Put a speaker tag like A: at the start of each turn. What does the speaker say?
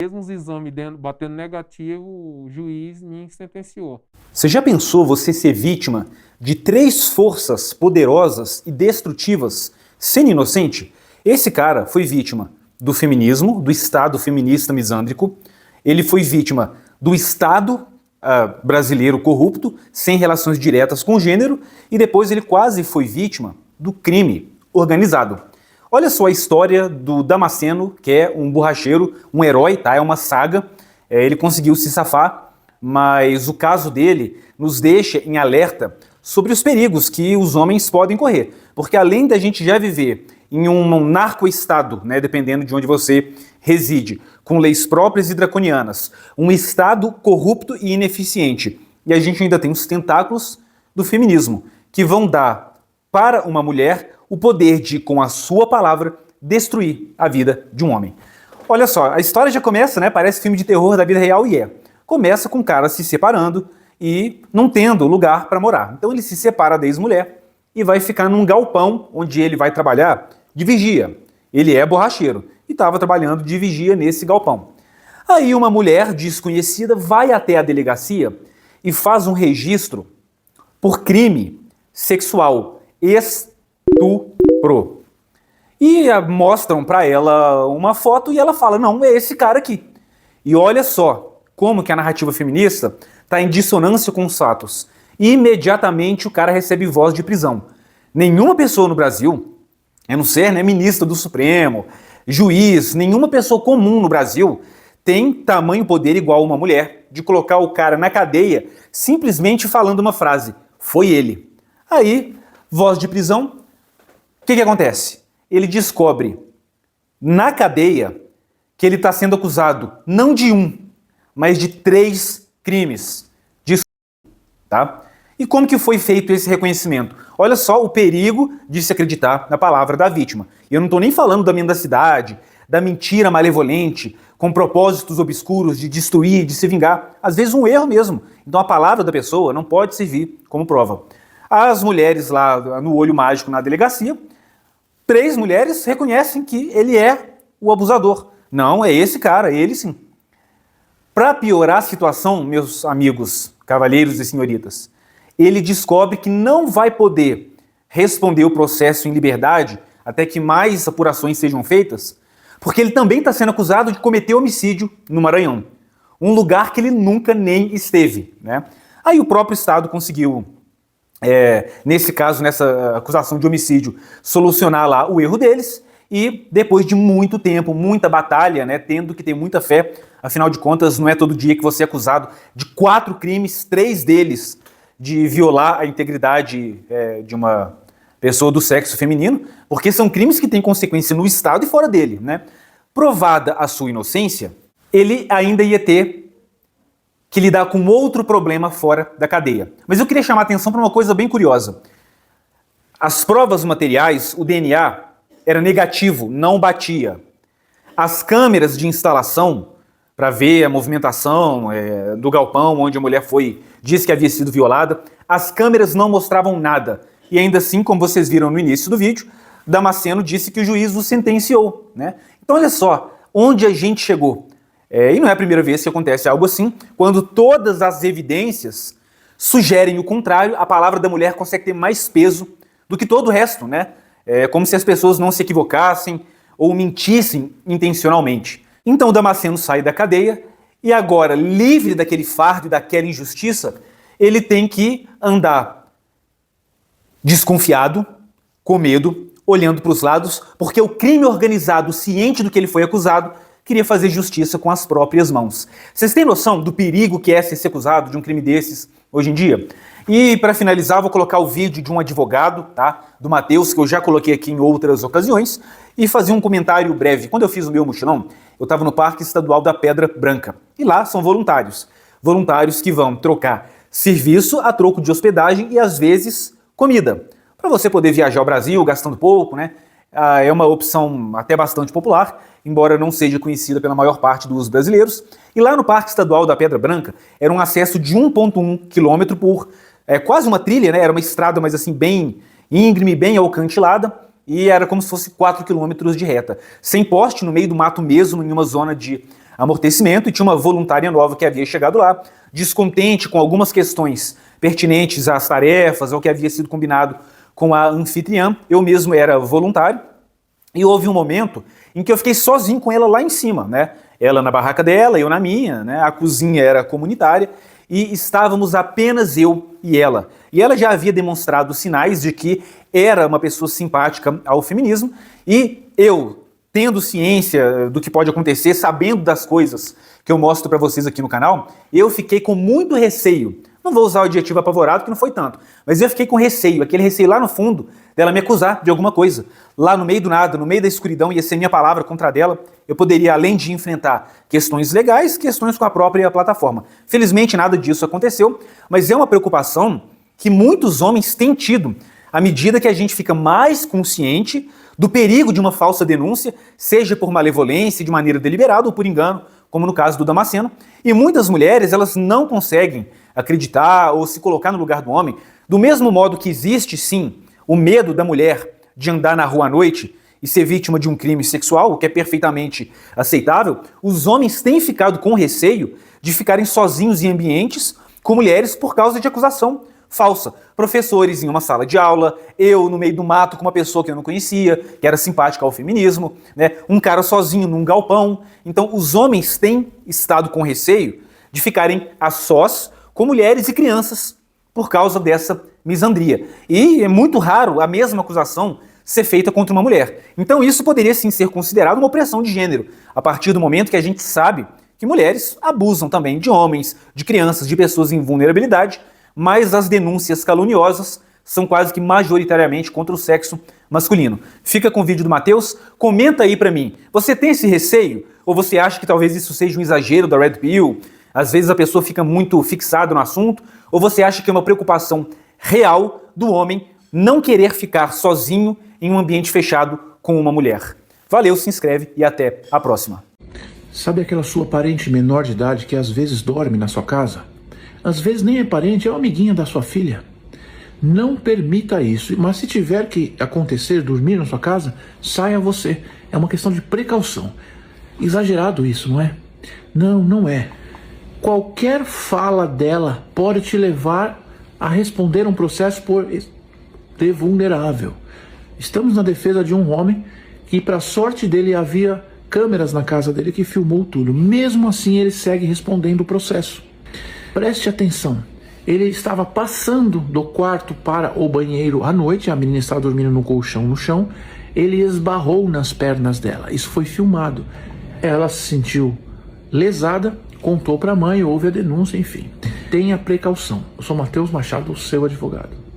A: Mesmo os exames batendo negativo, o juiz me sentenciou.
B: Você já pensou você ser vítima de 3 forças poderosas e destrutivas sendo inocente? Esse cara foi vítima do feminismo, do Estado feminista misândrico, ele foi vítima do Estado brasileiro corrupto, sem relações diretas com o gênero, e depois ele quase foi vítima do crime organizado. Olha só a história do Damasceno, que é um borracheiro, um herói, tá? É uma saga, ele conseguiu se safar, mas o caso dele nos deixa em alerta sobre os perigos que os homens podem correr. Porque além da gente já viver em um narco-estado, né, dependendo de onde você reside, com leis próprias e draconianas, um estado corrupto e ineficiente, e a gente ainda tem os tentáculos do feminismo, que vão dar para uma mulher o poder de, com a sua palavra, destruir a vida de um homem. Olha só, a história já começa, né? Parece filme de terror da vida real e é. Começa com o cara se separando e não tendo lugar para morar. Então ele se separa da ex-mulher e vai ficar num galpão onde ele vai trabalhar de vigia. Ele é borracheiro e estava trabalhando de vigia nesse galpão. Aí uma mulher desconhecida vai até a delegacia e faz um registro por crime sexual, estupro. E mostram para ela uma foto e ela fala, não, é esse cara aqui. E olha só como que a narrativa feminista está em dissonância com os fatos. Imediatamente o cara recebe voz de prisão. Nenhuma pessoa no Brasil, a não ser, né, ministro do Supremo, juiz, nenhuma pessoa comum no Brasil tem tamanho poder igual uma mulher de colocar o cara na cadeia simplesmente falando uma frase, foi ele. Aí, voz de prisão, o que acontece? Ele descobre na cadeia que ele está sendo acusado não de um, mas de 3 crimes. Tá? E como que foi feito esse reconhecimento? Olha só o perigo de se acreditar na palavra da vítima. E eu não estou nem falando da mendacidade, da mentira malevolente, com propósitos obscuros de destruir, de se vingar. Às vezes um erro mesmo. Então a palavra da pessoa não pode servir como prova. As mulheres lá no olho mágico na delegacia, 3 mulheres reconhecem que ele é o abusador. Não, é esse cara, ele sim. Para piorar a situação, meus amigos, cavalheiros e senhoritas, ele descobre que não vai poder responder o processo em liberdade até que mais apurações sejam feitas, porque ele também está sendo acusado de cometer homicídio no Maranhão, um lugar que ele nunca nem esteve, né? Aí o próprio Estado conseguiu, nesse caso, nessa acusação de homicídio, solucionar lá o erro deles e depois de muito tempo, muita batalha, né, tendo que ter muita fé, afinal de contas não é todo dia que você é acusado de 4 crimes, 3 deles de violar a integridade de uma pessoa do sexo feminino, porque são crimes que têm consequência no Estado e fora dele, né? Provada a sua inocência, ele ainda ia ter que lidar com outro problema fora da cadeia. Mas eu queria chamar a atenção para uma coisa bem curiosa. As provas materiais, o DNA, era negativo, não batia. As câmeras de instalação, para ver a movimentação do galpão onde a mulher disse que havia sido violada, as câmeras não mostravam nada. E ainda assim, como vocês viram no início do vídeo, Damasceno disse que o juiz o sentenciou, né? Então olha só, onde a gente chegou. E não é a primeira vez que acontece algo assim, quando todas as evidências sugerem o contrário, a palavra da mulher consegue ter mais peso do que todo o resto, né? É como se as pessoas não se equivocassem ou mentissem intencionalmente. Então Damasceno sai da cadeia e agora, livre daquele fardo e daquela injustiça, ele tem que andar desconfiado, com medo, olhando para os lados, porque o crime organizado, ciente do que ele foi acusado, queria fazer justiça com as próprias mãos. Vocês têm noção do perigo que é ser acusado de um crime desses hoje em dia? E para finalizar, vou colocar o vídeo de um advogado, tá? Do Matheus, que eu já coloquei aqui em outras ocasiões, e fazer um comentário breve. Quando eu fiz o meu mochilão, eu estava no Parque Estadual da Pedra Branca. E lá são voluntários. Voluntários que vão trocar serviço a troco de hospedagem e, às vezes, comida. Para você poder viajar ao Brasil gastando pouco, né? É uma opção até bastante popular, embora não seja conhecida pela maior parte dos brasileiros. E lá no Parque Estadual da Pedra Branca, era um acesso de 1,1 km por quase uma trilha, né? Era uma estrada, mas assim, bem íngreme, bem alcantilada, e era como se fosse 4 km de reta. Sem poste, no meio do mato mesmo, em uma zona de amortecimento e tinha uma voluntária nova que havia chegado lá, descontente com algumas questões pertinentes às tarefas, ao que havia sido combinado com a anfitriã. Eu mesmo era voluntário e houve um momento em que eu fiquei sozinho com ela lá em cima, né? Ela na barraca dela, eu na minha, né? A cozinha era comunitária e estávamos apenas eu e ela. E ela já havia demonstrado sinais de que era uma pessoa simpática ao feminismo e eu, tendo ciência do que pode acontecer, sabendo das coisas que eu mostro para vocês aqui no canal, eu fiquei com muito receio. Não vou usar o adjetivo apavorado, que não foi tanto, mas eu fiquei com receio, aquele receio lá no fundo, dela me acusar de alguma coisa. Lá no meio do nada, no meio da escuridão, ia ser minha palavra contra a dela. Eu poderia, além de enfrentar questões legais, questões com a própria plataforma. Felizmente nada disso aconteceu, mas é uma preocupação que muitos homens têm tido, à medida que a gente fica mais consciente do perigo de uma falsa denúncia, seja por malevolência, de maneira deliberada ou por engano, como no caso do Damasceno. E muitas mulheres, elas não conseguem acreditar ou se colocar no lugar do homem, do mesmo modo que existe, sim, o medo da mulher de andar na rua à noite e ser vítima de um crime sexual, o que é perfeitamente aceitável. Os homens têm ficado com receio de ficarem sozinhos em ambientes com mulheres por causa de acusação falsa. Professores em uma sala de aula, eu no meio do mato com uma pessoa que eu não conhecia, que era simpática ao feminismo, né? Um cara sozinho num galpão. Então os homens têm estado com receio de ficarem a sós com mulheres e crianças por causa dessa misandria. E é muito raro a mesma acusação ser feita contra uma mulher. Então isso poderia sim ser considerado uma opressão de gênero, a partir do momento que a gente sabe que mulheres abusam também de homens, de crianças, de pessoas em vulnerabilidade, mas as denúncias caluniosas são quase que majoritariamente contra o sexo masculino. Fica com o vídeo do Matheus, comenta aí pra mim, você tem esse receio? Ou você acha que talvez isso seja um exagero da Red Pill? Às vezes a pessoa fica muito fixada no assunto, ou você acha que é uma preocupação real do homem não querer ficar sozinho em um ambiente fechado com uma mulher? Valeu, se inscreve e até a próxima.
C: Sabe aquela sua parente menor de idade que às vezes dorme na sua casa? Às vezes nem é parente, é uma amiguinha da sua filha. Não permita isso, mas se tiver que acontecer, dormir na sua casa, saia você. É uma questão de precaução. Exagerado isso, não é? Não, não é. Qualquer fala dela pode te levar a responder um processo por ser vulnerável. Estamos na defesa de um homem que, para sorte dele, havia câmeras na casa dele que filmou tudo. Mesmo assim, ele segue respondendo o processo. Preste atenção. Ele estava passando do quarto para o banheiro à noite, a menina estava dormindo no colchão no chão, ele esbarrou nas pernas dela. Isso foi filmado. Ela se sentiu lesada, contou para a mãe, houve a denúncia, enfim. Tenha precaução. Eu sou Matheus Machado, seu advogado.